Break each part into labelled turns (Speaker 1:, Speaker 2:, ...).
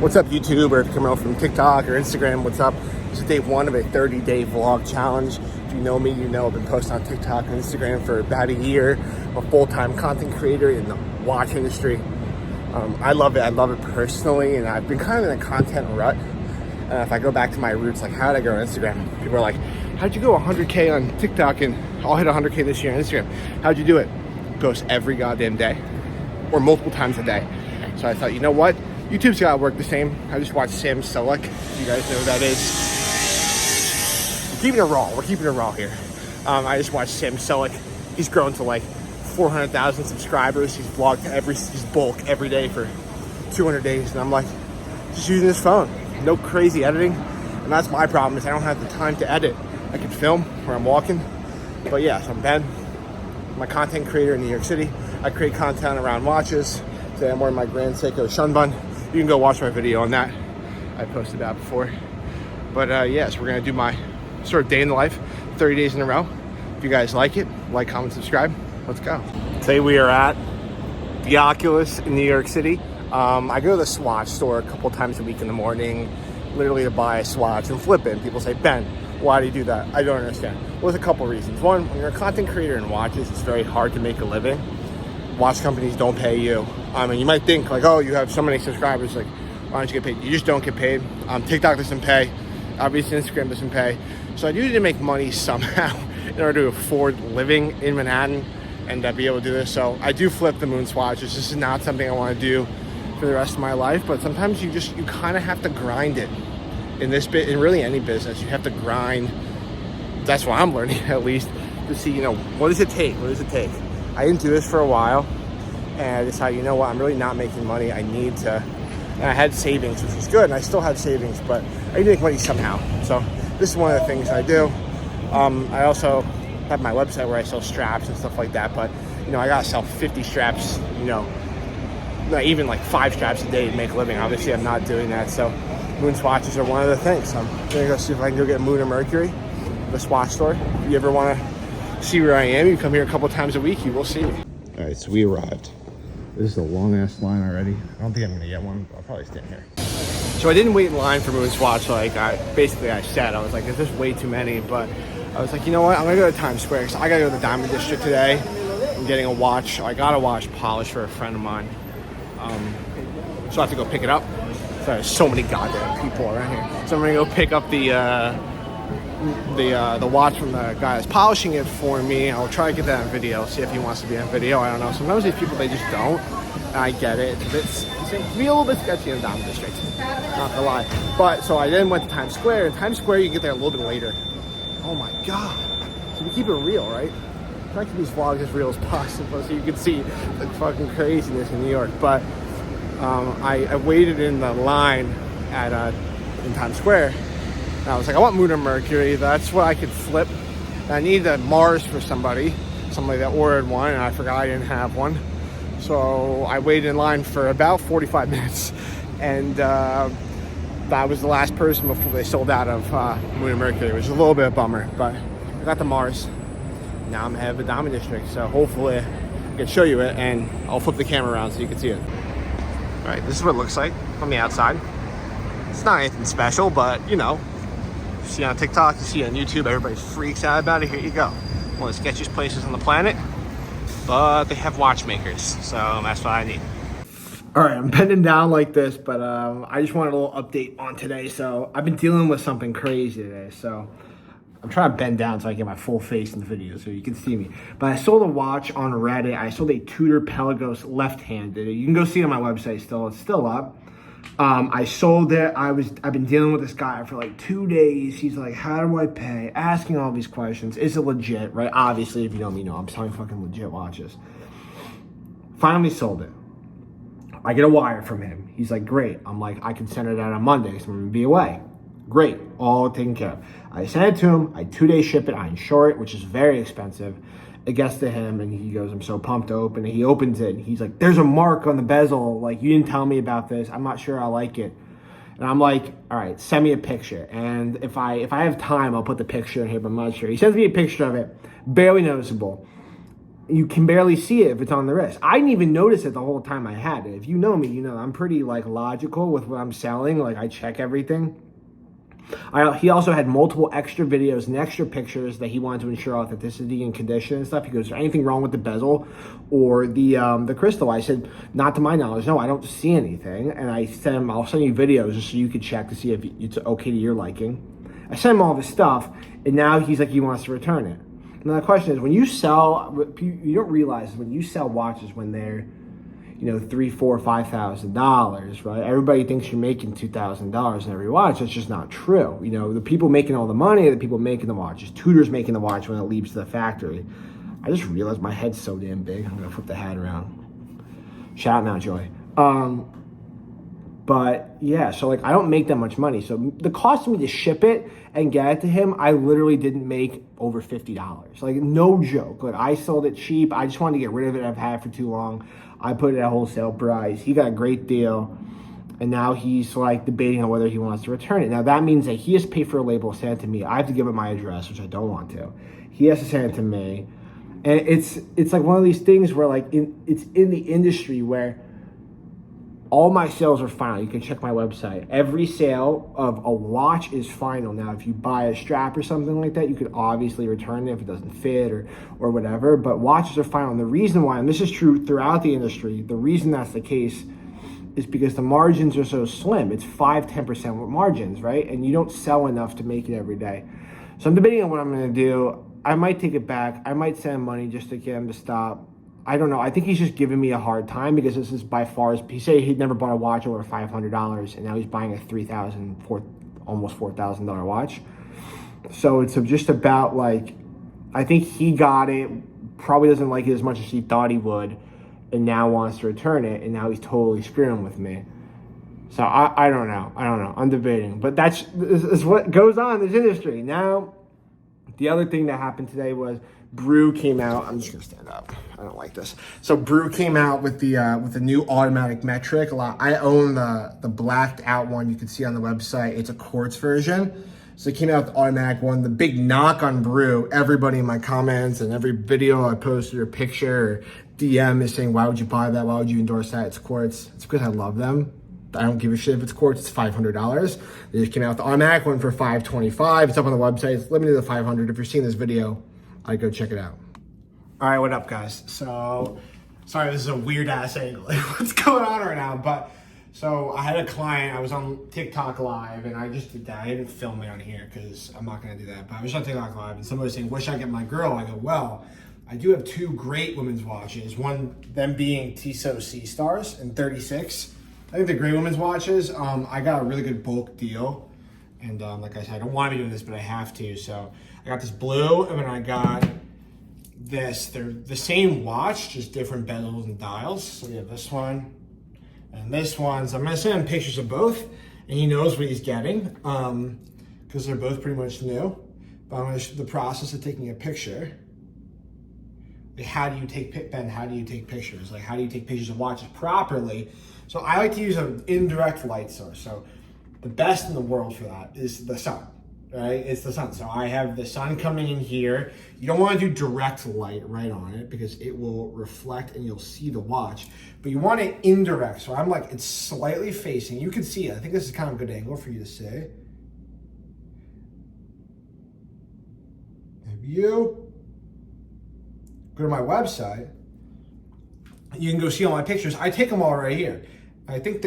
Speaker 1: What's up, YouTube, or if you're coming out from TikTok or Instagram, what's up? This is day one of a 30-day vlog challenge. If you know me, you know I've been posting on TikTok and Instagram for about a year. I'm a full-time content creator in the watch industry. I love it personally, and I've been kind of in a content rut. If I go back to my roots, like how did I grow on Instagram? People are like, how'd you go 100K on TikTok and I'll hit 100K this year on Instagram? How'd you do it? Post every goddamn day or multiple times a day. So I thought, you know what? YouTube's got to work the same. I just watched Sam Sulek. You guys know who that is. We're keeping it raw. We're keeping it raw here. I just watched Sam Sulek. He's grown to like 400,000 subscribers. He's vlogged his bulk every day for 200 days. And I'm like, just using his phone. No crazy editing. And that's my problem, is I don't have the time to edit. I can film where I'm walking. But yeah, so I'm Ben. I'm a content creator in New York City. I create content around watches. Today I'm wearing my Grand Seiko Shunbun. You can go watch my video on that. I posted that before. But yes, we're gonna do my sort of day in the life, 30 days in a row. If you guys like it, like, comment, subscribe. Let's go. Today we are at the Oculus in New York City. I go to the Swatch store a couple times a week in the morning, literally to buy a Swatch and flip it. And people say, Ben, why do you do that? I don't understand. Well, there's a couple reasons. One, when you're a content creator in watches, it's very hard to make a living. Watch companies don't pay you. I mean, you might think like, oh, you have so many subscribers, like, why don't you get paid? You just don't get paid. TikTok doesn't pay. Obviously, Instagram doesn't pay. So I do need to make money somehow in order to afford living in Manhattan and be able to do this. So I do flip the Moon Swatches. This is not something I want to do for the rest of my life, but sometimes you kind of have to grind it. In this bit, in really any business, you have to grind. That's what I'm learning, at least, to see, what does it take? What does it take? I didn't do this for a while, and I decided, you know what, I'm really not making money. I need to, and I had savings, which was good, and I still had savings, but I need to make money somehow. So this is one of the things I do. I also have my website where I sell straps and stuff like that, but, I gotta sell 50 straps, not even like 5 straps a day to make a living. Obviously, I'm not doing that, so Moon Swatches are one of the things. So I'm gonna go see if I can go get Moon or Mercury, the Swatch store. If you ever wanna see where I am, you come here a couple times a week, you will see me. All right, so we arrived. This is a long ass line already. I don't think I'm gonna get one, but I'll probably stand here. So I didn't wait in line for Moon Swatch. Like I said, I was like, there's just way too many, but I was like, you know what? I'm gonna go to Times Square because I gotta go to the Diamond District today. I'm getting a watch. I got a watch polished for a friend of mine. So I have to go pick it up. So there's so many goddamn people around here. So I'm gonna go pick up the watch from the guy that's polishing it for me. I'll try to get that on video, see if he wants to be on video. I don't know. Sometimes these people, they just don't. And I get it. It can be a little bit sketchy in the Diamond District. Not gonna lie. But so I then went to Times Square. And Times Square, you get there a little bit later. Oh my God. So we keep it real, right? Try to keep these vlogs as real as possible so you can see the fucking craziness in New York. But I waited in the line in Times Square. And I was like, I want Moon or Mercury. That's what I could flip. And I needed a Mars for somebody that ordered one, and I forgot I didn't have one. So I waited in line for about 45 minutes, and that was the last person before they sold out of Moon or Mercury, which is a little bit of a bummer. But I got the Mars. Now I'm ahead of the Diamond District, so hopefully I can show you it, and I'll flip the camera around so you can see it. All right, this is what it looks like from the outside. It's not anything special, but you see on TikTok, you see on YouTube, everybody freaks out about it. Here you go. One of the sketchiest places on the planet, but they have watchmakers, so that's what I need. All right, I'm bending down like this, but I just wanted a little update on today. So I've been dealing with something crazy today, so I'm trying to bend down so I can get my full face in the video so you can see me. But I sold a watch on Reddit. I sold a Tudor Pelagos left-handed. You can go see it on my website still. It's still up. I sold it. I've been dealing with this guy for like 2 days. He's like, how do I pay? Asking all these questions. Is it legit, right? Obviously, if you know me, I'm selling fucking legit watches. Finally sold it. I get a wire from him. He's like, great. I'm like, I can send it out on Monday, so I'm gonna be away. Great, all taken care of. I sent it to him. I 2-day ship it. I insure it, which is very expensive. It gets to him, and he goes, I'm so pumped to open it. He opens it, and he's like, there's a mark on the bezel. Like, you didn't tell me about this. I'm not sure I like it. And I'm like, all right, send me a picture. And if I have time, I'll put the picture in here, but I'm not sure. He sends me a picture of it, barely noticeable.
Speaker 2: You can barely see it if it's on the wrist. I didn't even notice it the whole time I had it. If you know me, you know I'm pretty like logical with what I'm selling. Like I check everything. He also had multiple extra videos and extra pictures that he wanted to ensure authenticity and condition and stuff. He goes, "Is there anything wrong with the bezel or the crystal?" I said, "Not to my knowledge. No, I don't see anything." And I sent him, "I'll send you videos just so you could check to see if it's okay to your liking." I sent him all this stuff, and now he's like, he wants to return it. Now the question is, when you sell, you don't realize when you sell watches when they're, $3,000, $4,000, $5,000, right? Everybody thinks you're making $2,000 in every watch. That's just not true. The people making all the money are the people making the watches. Tudor's making the watch when it leaves the factory. I just realized my head's so damn big. I'm gonna flip the hat around. Shout out Mountjoy. But yeah, so like I don't make that much money. So the cost of me to ship it and get it to him, I literally didn't make over $50. Like no joke. Like I sold it cheap. I just wanted to get rid of it. I've had it for too long. I put it at wholesale price. He got a great deal. And now he's like debating on whether he wants to return it. Now that means that he has to pay for a label, send it to me. I have to give him my address, which I don't want to. He has to send it to me. And it's like one of these things where like it's in the industry where all my sales are final. You can check my website. Every sale of a watch is final. Now, if you buy a strap or something like that, you could obviously return it if it doesn't fit or whatever. But watches are final. And the reason why, and this is true throughout the industry, the reason that's the case is because the margins are so slim. It's 5-10% margins, right? And you don't sell enough to make it every day. So I'm debating on what I'm going to do. I might take it back. I might send money just to get him to stop. I don't know. I think he's just giving me a hard time because this is by far, he said he'd never bought a watch over $500 and now he's buying a almost $4,000 watch. So it's just about like, I think he got it, probably doesn't like it as much as he thought he would, and now wants to return it, and now he's totally screwing with me. So I don't know. I'm debating. But this is what goes on in this industry. Now, the other thing that happened today was Brew came out. I'm just gonna stand up. I don't like this. So Brew came out with the new automatic metric. I own the blacked out one you can see on the website. It's a quartz version. So they came out with the automatic one. The big knock on Brew, everybody in my comments and every video I posted or picture or DM is saying, "Why would you buy that? Why would you endorse that? It's quartz." It's because I love them. I don't give a shit if it's quartz. It's $500. They just came out with the automatic one for $525. It's up on the website. It's limited to $500. If you're seeing this video, I'd go check it out. All right, what up, guys? So, sorry, this is a weird ass angle. What's going on right now? But so I had a client. I was on TikTok Live, and I just did that. I didn't film it on here because I'm not gonna do that. But I was on TikTok Live, and somebody was saying, "Wish I get my girl." I go, "Well, I do have two great women's watches. One, them being Tissot Sea Stars in 36. I think they're great women's watches. I got a really good bulk deal, and like I said, I don't want to be doing this, but I have to. So I got this blue, and then I got this. They're the same watch, just different bezels and dials. So we have this one and this one. So I'm gonna send him pictures of both, and he knows what he's getting because they're both pretty much new. But I'm gonna show the process of taking a picture. Like, how do you take pictures? Like, how do you take pictures of watches properly? So I like to use an indirect light source. So the best in the world for that is the sun, right? It's the sun. So I have the sun coming in here. You don't want to do direct light right on it because it will reflect and you'll see the watch. But you want it indirect. So I'm like, it's slightly facing. You can see it. I think this is kind of a good angle for you to see. If you go to my website, you can go see all my pictures. I take them all right here. I think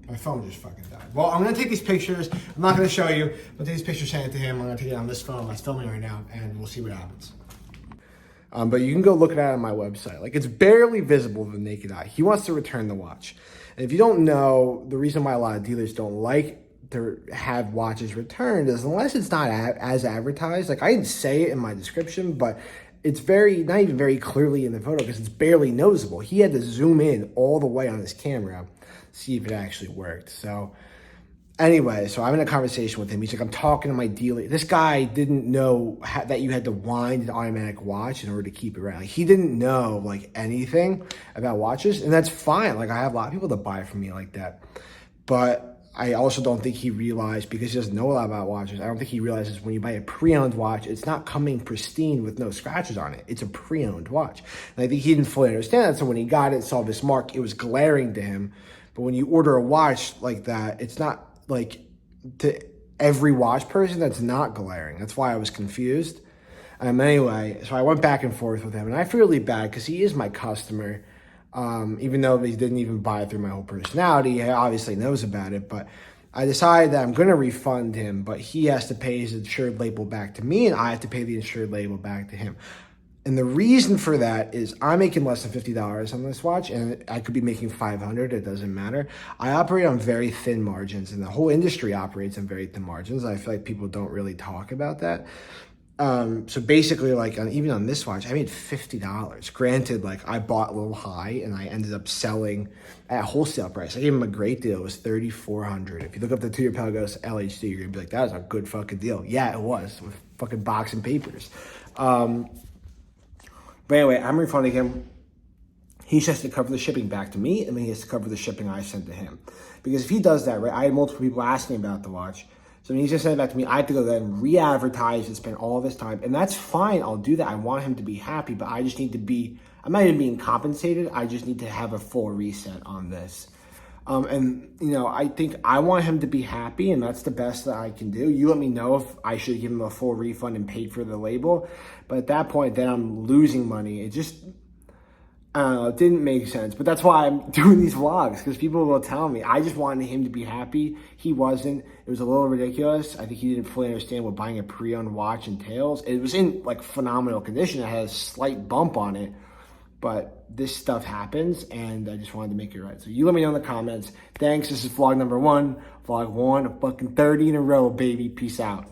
Speaker 2: my phone just fucking died. Well, I'm gonna take these pictures. I'm not gonna show you, but take these pictures, send it to him. I'm gonna take it on this phone that's filming right now, and we'll see what happens. But you can go look at it on my website. Like, it's barely visible to the naked eye. He wants to return the watch. And if you don't know, the reason why a lot of dealers don't like to have watches returned is unless it's not as advertised. Like, I didn't say it in my description, but it's not even very clearly in the photo because it's barely noticeable. He had to zoom in all the way on his camera, see if it actually worked. So anyway, so I'm in a conversation with him. He's like, "I'm talking to my dealer." This guy didn't know that you had to wind an automatic watch in order to keep it right. Like, he didn't know like anything about watches, and that's fine. Like, I have a lot of people that buy from me like that. But I also don't think he realized, because he doesn't know a lot about watches, I don't think he realizes when you buy a pre-owned watch, it's not coming pristine with no scratches on it. It's a pre-owned watch. And I think he didn't fully understand that. So when he got it, saw this mark, it was glaring to him. But when you order a watch like that, it's not like to every watch person that's not glaring. That's why I was confused. Anyway, so I went back and forth with him, and I feel really bad because he is my customer. Even though he didn't even buy it through my whole personality, he obviously knows about it. But I decided that I'm going to refund him, but he has to pay his insured label back to me, and I have to pay the insured label back to him. And the reason for that is I'm making less than $50 on this watch, and I could be making $500. It doesn't matter. I operate on very thin margins, and the whole industry operates on very thin margins. I feel like people don't really talk about that. So basically, like even on this watch, I made $50. Granted, like I bought a little high and I ended up selling at wholesale price. I gave him a great deal. It was $3,400. If you look up the Tudor Pelagos LHD, you're gonna be like, that was a good fucking deal. Yeah, it was, with fucking box and papers. But anyway, I'm refunding him. He just has to cover the shipping back to me, and then he has to cover the shipping I sent to him. Because if he does that, right, I had multiple people asking about the watch. So when he's just sent it back to me, I have to go there and re-advertise and spend all this time. And that's fine. I'll do that. I want him to be happy, but I just need to be, I'm not even being compensated. I just need to have a full reset on this. And, you know, I think I want him to be happy, and that's the best that I can do. You let me know if I should give him a full refund and pay for the label. But at that point, then I'm losing money. It just, I don't know, it didn't make sense. But that's why I'm doing these vlogs, because people will tell me. I just wanted him to be happy. He wasn't. It was a little ridiculous. I think he didn't fully understand what buying a pre-owned watch entails. It was in, like, phenomenal condition. It had a slight bump on it. But this stuff happens, and I just wanted to make it right. So you let me know in the comments. Thanks. This is vlog number 1. Vlog 1 of fucking 30 in a row, baby. Peace out.